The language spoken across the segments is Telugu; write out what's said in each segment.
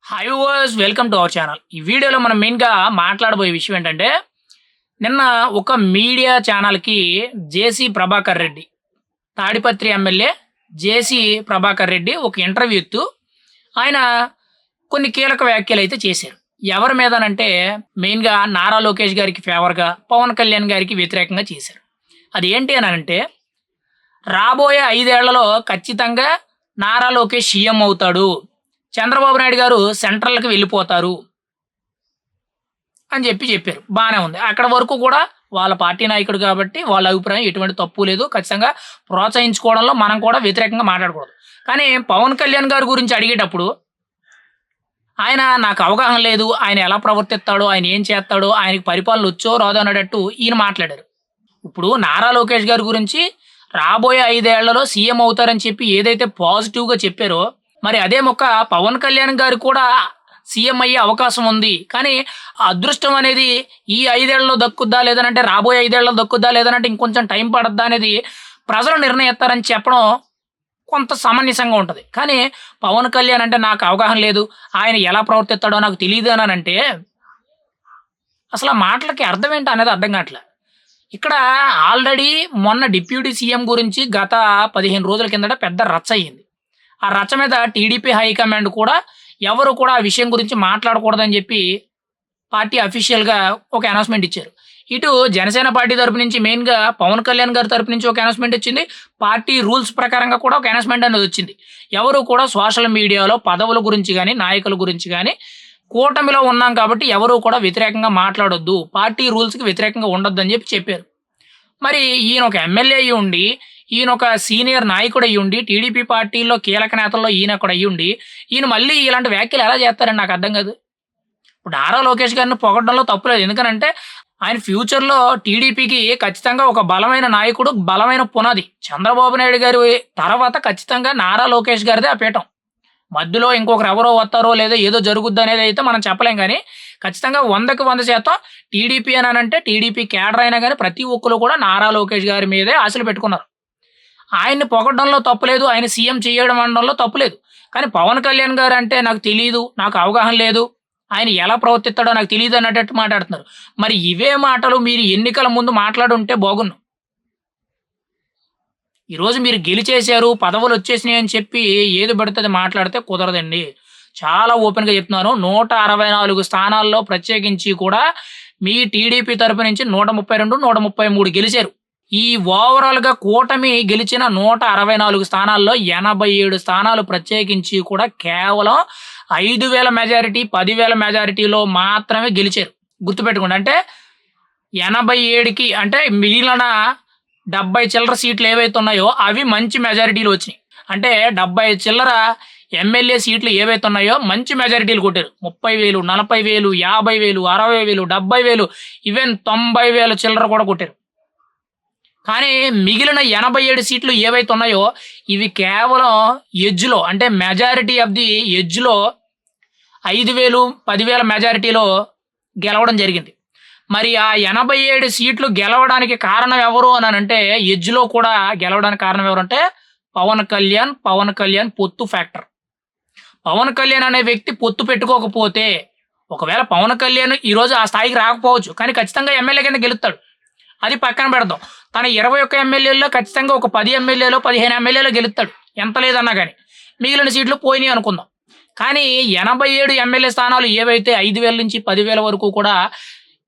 Hi viewers, welcome to our channel. ఈ వీడియోలో మనం మెయిన్‌గా మాట్లాడబోయే విషయం ఏంటంటే, నిన్న ఒక మీడియా ఛానల్‌కి జేసీ ప్రభాకర్ రెడ్డి, తాడిపత్రి ఎమ్మెల్యే జేసీ ప్రభాకర్ రెడ్డి ఒక ఇంటర్వ్యూ ఇత్తూ ఆయన కొన్ని కీలక వ్యాఖ్యలైతే చేశారు. ఎవరి మీదనంటే మెయిన్‌గా నారా లోకేష్ గారికి ఫేవర్‌గా, పవన్ కళ్యాణ్ గారికి వ్యతిరేకంగా చేశారు. అది ఏంటి అనంటే, రాబోయే 5 ఏళ్లలో ఖచ్చితంగా నారా లోకేష్ సీఎం అవుతాడు. చంద్రబాబు నాయుడు గారు సెంట్రల్‌కి వెళ్ళిపోతారు అని చెప్పారు. బానే ఉంది. అక్కడ వరకు కూడా వాళ్ళ పార్టీ నాయకుడు కాబట్టి వాళ్ళ అభిప్రాయం ఎటువంటి తప్పు లేదు. ఖచ్చితంగా ప్రోత్సహించుకోవడంలో మనం కూడా వ్యతిరేకంగా మాట్లాడకూడదు. కానీ పవన్ కళ్యాణ్ గారి గురించి అడిగేటప్పుడు ఆయన నాకు అవగాహన లేదు. ఆయన ఎలా ప్రవర్తిస్తాడో, ఆయన ఏం చేస్తాడో, ఆయనకి పరిపాలన వచ్చో రాదో అనేటట్టు ఈయన మాట్లాడారు. ఇప్పుడు నారా లోకేష్ గారి గురించి రాబోయే 5 ఏళ్లలో సీఎం అవుతారని చెప్పి ఏదైతే పాజిటివ్‌గా చెప్పారో, మరి అదే మొక్క పవన్ కళ్యాణ్ గారు కూడా సీఎం అయ్యే అవకాశం ఉంది. కానీ ఆ అదృష్టం అనేది ఈ 5 ఏళ్లలో దక్కుద్దా? లేదనంటే రాబోయే 5 ఏళ్లలో దక్కుద్దా? లేదనంటే ఇంకొంచెం టైం పడద్దా? అనేది ప్రజలు నిర్ణయిస్తారని చెప్పడం కొంత సమంజసంగా ఉంటది. కానీ పవన్ కళ్యాణ్ అంటే నాకు అవగాహన లేదు. ఆయన ఎలా ప్రవర్తిస్తాడో నాకు తెలీదు అనంటే అసలు ఆ మాటలకి అర్థం ఏంటి అనేది అర్థం కావట్లే. ఇక్కడ ఆల్రెడీ మొన్న డిప్యూటీ సీఎం గురించి గత 15 రోజుల కిందట పెద్ద రచ్చ అయింది. ఆ రచ్చ మీద టీడీపీ హైకమాండ్ కూడా ఎవరు కూడా ఆ విషయం గురించి మాట్లాడకూడదని చెప్పి పార్టీ అఫీషియల్‌గా ఒక అనౌన్స్‌మెంట్ ఇచ్చారు. ఇటు జనసేన పార్టీ తరపు నుంచి మెయిన్‌గా పవన్ కళ్యాణ్ గారి తరపు నుంచి ఒక అనౌన్స్‌మెంట్ వచ్చింది. పార్టీ రూల్స్ ప్రకారంగా కూడా ఒక అనౌన్స్‌మెంట్ అనేది వచ్చింది. ఎవరు కూడా సోషల్ మీడియాలో పదవుల గురించి గాని, నాయకుల గురించి గాని కూటమిలో ఉన్నాం కాబట్టి ఎవరు కూడా వ్యతిరేకంగా మాట్లాడొద్దు. పార్టీ రూల్స్‌కి వ్యతిరేకంగా ఉండొద్దని చెప్పారు. మరి ఈయన ఒక ఎమ్మెల్యే అయ్యుండి, ఈయన ఒక సీనియర్ నాయకుడయ్యుండి, టీడీపీ పార్టీలో కీలక నేతల్లో ఈయన ఒకడు అయ్యుండి, ఈయన మళ్ళీ ఇలాంటి వ్యాఖ్యలు ఎలా చేస్తారని నాకు అర్థం కాదు. ఇప్పుడు నారా లోకేష్ గారిని పొగడడంలో తప్పులేదు. ఎందుకనంటే ఆయన ఫ్యూచర్‌లో టీడీపీకి ఖచ్చితంగా ఒక బలమైన నాయకుడు, బలమైన పునాది. చంద్రబాబు నాయుడు గారి తర్వాత ఖచ్చితంగా నారా లోకేష్ గారిదే ఆ పీఠం. మధ్యలో ఇంకొకరు ఎవరో వస్తారో లేదో ఏదో జరుగుద్దనేది అయితే మనం చెప్పలేం గానీ, ఖచ్చితంగా 100కి 100% టీడీపీ అనంటే టీడీపీ కేడర్ అయినా గానీ ప్రతి ఒక్కళ్ళు కూడా నారా లోకేష్ గారి మీదే ఆశలు పెట్టుకున్నారు. ఆయన్ని పొగడడంలో తప్పులేదు. ఆయన సీఎం చేయడం అనడంలో తప్పులేదు. కానీ పవన్ కళ్యాణ్ గారంటే నాకు తెలీదు, నాకు అవగాహన లేదు, ఆయన ఎలా ప్రవర్తిస్తాడో నాకు తెలీదు అన్నట్టు మాట్లాడుతున్నారు. మరి ఇవే మాటలు మీరు ఎన్నికల ముందు మాట్లాడుంటే బాగున్ను. ఈరోజు మీరు గెలిచేశారు, పదవులొచ్చేసినాయి అని చెప్పి ఏది పడితే అది మాట్లాడితే కుదరదండి. చాలా ఓపెన్‌గా చెప్తున్నాను. 164 స్థానాల్లో ప్రత్యేకించి కూడా మీ టీడీపీ తరపు నుంచి 132, 133 గెలిచారు. ఈ ఓవరాల్‌గా కూటమి గెలిచిన 164 స్థానాల్లో 87 స్థానాలు ప్రత్యేకించి కూడా కేవలం 5,000 మెజారిటీ, 10,000 మెజారిటీలో మాత్రమే గెలిచారు. గుర్తుపెట్టుకోండి. అంటే 87కి అంటే మిగిలిన 70 చిల్లర సీట్లు ఏవైతే ఉన్నాయో అవి మంచి మెజారిటీలు వచ్చినాయి. అంటే 70 చిల్లర ఎమ్మెల్యే సీట్లు ఏవైతే ఉన్నాయో మంచి మెజారిటీలు కొట్టారు. 30,000, 40,000, 50,000, 60,000, 70,000 ఈవెన్ 90,000 చిల్లర కూడా కొట్టారు. కానీ మిగిలిన 87 సీట్లు ఏవైతే ఉన్నాయో ఇవి కేవలం ఎడ్జ్‌లో అంటే మెజారిటీ ఆఫ్ ది ఎడ్జ్‌లో 5,000, 10,000 మెజారిటీలో గెలవడం జరిగింది. మరి ఆ 87 సీట్లు గెలవడానికి కారణం ఎవరు అనంటే ఎడ్జ్‌లో కూడా గెలవడానికి కారణం ఎవరంటే పవన్ కళ్యాణ్ పొత్తు ఫ్యాక్టర్. పవన్ కళ్యాణ్ అనే వ్యక్తి పొత్తు పెట్టుకోకపోతే ఒకవేళ పవన్ కళ్యాణ్ ఈరోజు ఆ స్థాయికి రాకపోవచ్చు. కానీ ఖచ్చితంగా ఎమ్మెల్యే కింద గెలుస్తాడు. అది పక్కన పెడదాం. తన 21 ఎమ్మెల్యేల్లో ఖచ్చితంగా ఒక 10 ఎమ్మెల్యేలో, 15 ఎమ్మెల్యేలో గెలుస్తాడు. ఎంత లేదన్నా గాని. మిగిలిన సీట్లు పోయినాయి అనుకుందాం. కానీ 87 ఎమ్మెల్యే స్థానాలు ఏవైతే 5,000 నుంచి 10,000 వరకు కూడా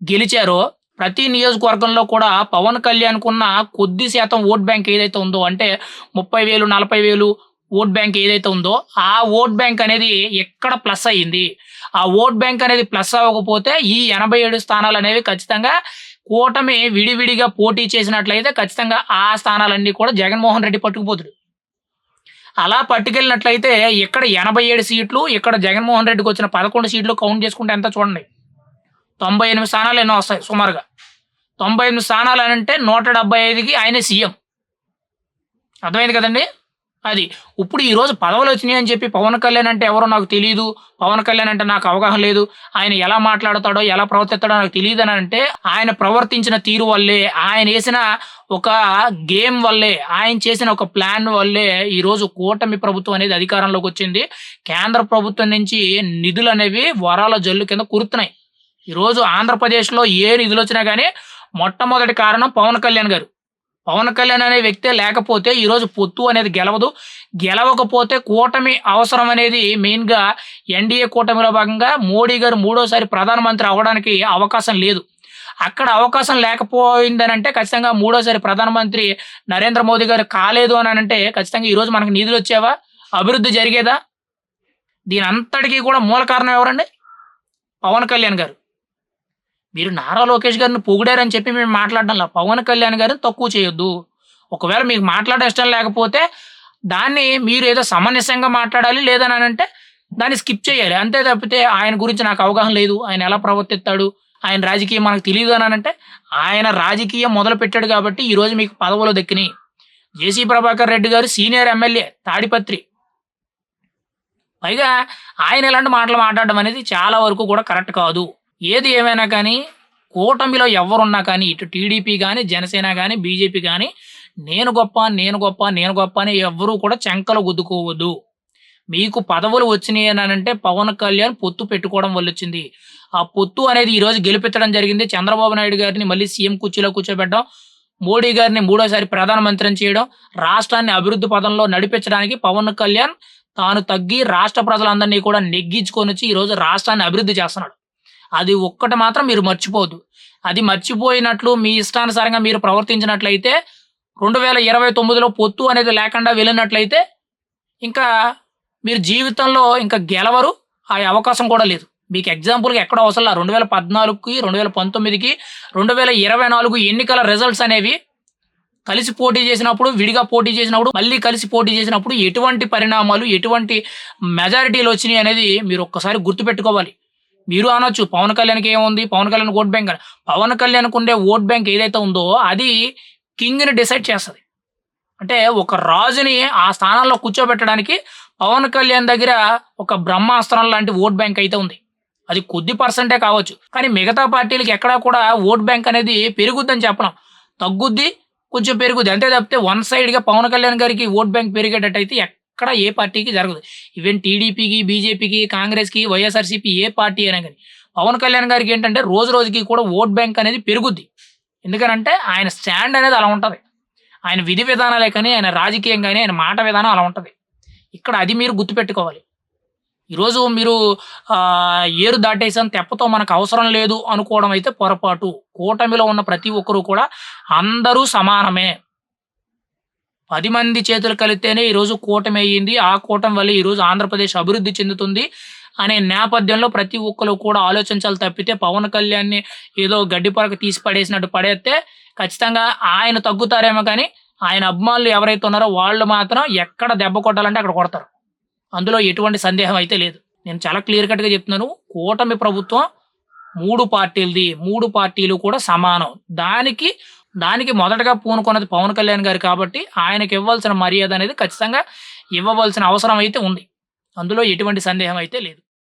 గెలిచారో ప్రతి నియోజకవర్గంలో కూడా పవన్ కళ్యాణ్‌కున్న కొద్ది శాతం ఓట్ బ్యాంక్ ఏదైతే ఉందో అంటే 30,000, 40,000 ఓట్ బ్యాంక్ ఏదైతే ఉందో ఆ ఓట్ బ్యాంక్ అనేది ఎక్కడ ప్లస్ అయింది. ఆ ఓట్ బ్యాంక్ అనేది ప్లస్ అవ్వకపోతే ఈ 87 స్థానాలనేవి ఖచ్చితంగా కూటమి విడివిడిగా పోటీ చేసినట్లయితే ఖచ్చితంగా ఆ స్థానాలన్నీ కూడా జగన్మోహన్ రెడ్డి పట్టుకుపోతాడు. అలా పట్టుకెళ్ళినట్లయితే ఇక్కడ 87 సీట్లు, ఇక్కడ జగన్మోహన్ రెడ్డికొచ్చిన 11 సీట్లు కౌంట్ చేసుకుంటే ఎంత చూడండి. 98 స్థానాలు ఎన్నో వస్తాయి సుమారుగా. 98 స్థానాలనంటే 175కి ఆయనే సీఎం. అర్థమైంది కదండీ! అది. ఇప్పుడు ఈరోజు పదవులొచ్చినాయని చెప్పి పవన్ కళ్యాణ్ అంటే ఎవరో నాకు తెలీదు. పవన్ కళ్యాణ్ అంటే నాకు అవగాహన లేదు. ఆయన ఎలా మాట్లాడతాడో, ఎలా ప్రవర్తిస్తాడో నాకు తెలీదనంటే, ఆయన ప్రవర్తించిన తీరు వల్లే, ఆయనేసిన ఒక గేమ్ వల్లే, ఆయన చేసిన ఒక ప్లాన్ వల్లే ఈరోజు కూటమి ప్రభుత్వం అనేది అధికారంలోకొచ్చింది. కేంద్ర ప్రభుత్వం నుంచి నిధులనేవి వరాల జల్లు కింద కురుతున్నాయి. ఈరోజు ఆంధ్రప్రదేశ్‌లో ఏ నిధులొచ్చినా గాని మొట్టమొదటి కారణం పవన్ కళ్యాణ్ గారు. పవన్ కళ్యాణ్ అనే వ్యక్తే లేకపోతే ఈరోజు పొత్తు అనేది గెలవదు. గెలవకపోతే కూటమి అవసరం అనేది మెయిన్‌గా ఎన్‌డీఏ కూటమిలో భాగంగా మోడీ గారు మూడోసారి ప్రధానమంత్రి అవ్వడానికి అవకాశం లేదు. అక్కడ అవకాశం లేకపోయిందనంటే ఖచ్చితంగా మూడోసారి ప్రధానమంత్రి నరేంద్ర మోదీ గారు కాలేదు అనంటే ఖచ్చితంగా ఈరోజు మనకు నిధులొచ్చేవా? అభివృద్ధి జరిగేదా? దీనంతటికి కూడా మూల కారణం ఎవరండి? పవన్ కళ్యాణ్ గారు. మీరు నారా లోకేష్ గారిని పొగిడారని చెప్పి మేము మాట్లాడడంలా. పవన్ కళ్యాణ్ గారిని తక్కువ చేయొద్దు. ఒకవేళ మీకు మాట్లాడడం ఇష్టం లేకపోతే దాన్ని మీరేదో సమంజసంగా మాట్లాడాలి. లేదననంటే దాన్ని స్కిప్ చేయాలి. అంతే తప్పితే ఆయన గురించి నాకు అవగాహన లేదు. ఆయన ఎలా ప్రవర్తిస్తాడు? ఆయన రాజకీయం మనకు తెలీదు అనంటే ఆయన రాజకీయం మొదలుపెట్టాడు కాబట్టి ఈరోజు మీకు పదవులు దక్కినియి. జేసీ ప్రభాకర్ రెడ్డి గారు సీనియర్ ఎమ్మెల్యే తాడిపత్రి. పైగా ఆయన ఇలాంటి మాటలు మాట్లాడడం అనేది చాలా వరకు కూడా కరెక్ట్ కాదు. ఏది ఏమైనా కానీ కూటమిలో ఎవరున్నా కానీ ఇటు టీడీపీ గాని, జనసేన గాని, బీజేపీ గాని నేను గొప్ప, నేను గొప్ప, నేను గొప్ప అని ఎవ్వరూ కూడా చంకలు గుద్దుకోవద్దు. మీకు పదవులు వచ్చినాయి అనంటే పవన్ కళ్యాణ్ పొత్తు పెట్టుకోవడం వల్లొచ్చింది. ఆ పొత్తు అనేది ఈరోజు గెలిపించడం జరిగింది. చంద్రబాబు నాయుడు గారిని మళ్ళీ సీఎం కుర్చీలో కూర్చోబెట్టడం, మోడీ గారిని మూడోసారి ప్రధానమంత్రిని చేయడం, రాష్ట్రాన్ని అభివృద్ధి పథంలో నడిపించడానికి పవన్ కళ్యాణ్ తాను తగ్గి రాష్ట్ర ప్రజలందరినీ కూడా నెగ్గించుకొనొచ్చి ఈరోజు రాష్ట్రాన్ని అభివృద్ధి చేస్తున్నాడు. అది ఒక్కటి మాత్రం మీరు మర్చిపోవద్దు. అది మర్చిపోయినట్లు మీ ఇష్టానుసారంగా మీరు ప్రవర్తించినట్లయితే 2029లో పొత్తు అనేది లేకుండా వెళ్ళినట్లయితే ఇంకా మీరు జీవితంలో ఇంకా గెలవరు. ఆ అవకాశం కూడా లేదు. మీకు ఎగ్జాంపుల్‌గా ఎక్కడో అవసరంలా 2014కి, 2019కి, 2024 ఎన్నికల రిజల్ట్స్ అనేవి కలిసి పోటీ చేసినప్పుడు, విడిగా పోటీ చేసినప్పుడు, మళ్ళీ కలిసి పోటీ చేసినప్పుడు ఎటువంటి పరిణామాలు, ఎటువంటి మెజారిటీలొచ్చినాయి అనేది మీరు ఒక్కసారి గుర్తుపెట్టుకోవాలి. మీరు అనొచ్చు పవన్ కళ్యాణ్‌కి ఏముంది? పవన్ కళ్యాణ్ ఓట్ బ్యాంక్ అని. పవన్ కళ్యాణ్‌కి ఉండే ఓట్ బ్యాంక్ ఏదైతే ఉందో అది కింగ్‌ని డిసైడ్ చేస్తది. అంటే ఒక రాజుని ఆ స్థానంలో కూర్చోబెట్టడానికి పవన్ కళ్యాణ్ దగ్గర ఒక బ్రహ్మాస్త్రం లాంటి ఓట్ బ్యాంక్ అయితే ఉంది. అది కొద్ది పర్సెంటే కావచ్చు. కానీ మిగతా పార్టీలకి ఎక్కడా కూడా ఓట్ బ్యాంక్ అనేది పెరుగుద్దని చెప్పలేం. తగ్గుద్ది, కొంచెం పెరుగుద్ది. అంతే తప్పితే వన్ సైడ్‌గా పవన్ కళ్యాణ్ గారికి ఓట్ బ్యాంక్ పెరిగేటట్టయితే ఎక్కడ ఏ పార్టీకి జరగదు. ఈవెన్ టీడీపీకి, బీజేపీకి, కాంగ్రెస్‌కి, వైఎస్ఆర్‌సీపీ ఏ పార్టీ అయినా గాని. పవన్ కళ్యాణ్ గారికి ఏంటంటే రోజు రోజుకి కూడా ఓట్ బ్యాంక్ అనేది పెరుగుద్ది. ఎందుకనంటే ఆయన స్టాండ్ అనేది అలా ఉంటది. ఆయన విధి విధానాలే కానీ, ఆయన రాజకీయం గాని, ఆయన మాట విధానం అలా ఉంటది. ఇక్కడ అది మీరు గుర్తుపెట్టుకోవాలి. ఈరోజు మీరు ఏరు దాటేసాం తెప్పతో మనకు అవసరం లేదు అనుకోవడం అయితే పొరపాటు. కూటమిలో ఉన్న ప్రతి ఒక్కరు కూడా అందరూ సమానమే. 10 మంది చేతులు కలిస్తేనే ఈరోజు కూటమి అయ్యింది. ఆ కూటమి వల్ల ఈరోజు ఆంధ్రప్రదేశ్ అభివృద్ధి చెందుతుంది అనే నేపథ్యంలో ప్రతి ఒక్కరు కూడా ఆలోచించాలి తప్పితే పవన్ కళ్యాణ్‌ని ఏదో గడ్డి పరక తీసి పడేసినట్టు పడేస్తే ఖచ్చితంగా ఆయన తగ్గుతారేమో కానీ, ఆయన అభిమానులు ఎవరైతే ఉన్నారో వాళ్ళు మాత్రం ఎక్కడ దెబ్బ కొట్టాలంటే అక్కడ కొడతారు. అందులో ఎటువంటి సందేహం అయితే లేదు. నేను చాలా క్లియర్ కట్‌గా చెప్తున్నాను. కూటమి ప్రభుత్వం 3 పార్టీలది. 3 పార్టీలు కూడా సమానం. దానికి మొదటగా పూనుకున్నది పవన్ కళ్యాణ్ గారు కాబట్టి ఆయనకి ఇవ్వాల్సిన మర్యాద అనేది ఖచ్చితంగా ఇవ్వవలసిన అవసరం అయితే ఉంది. అందులో ఎటువంటి సందేహం అయితే లేదు.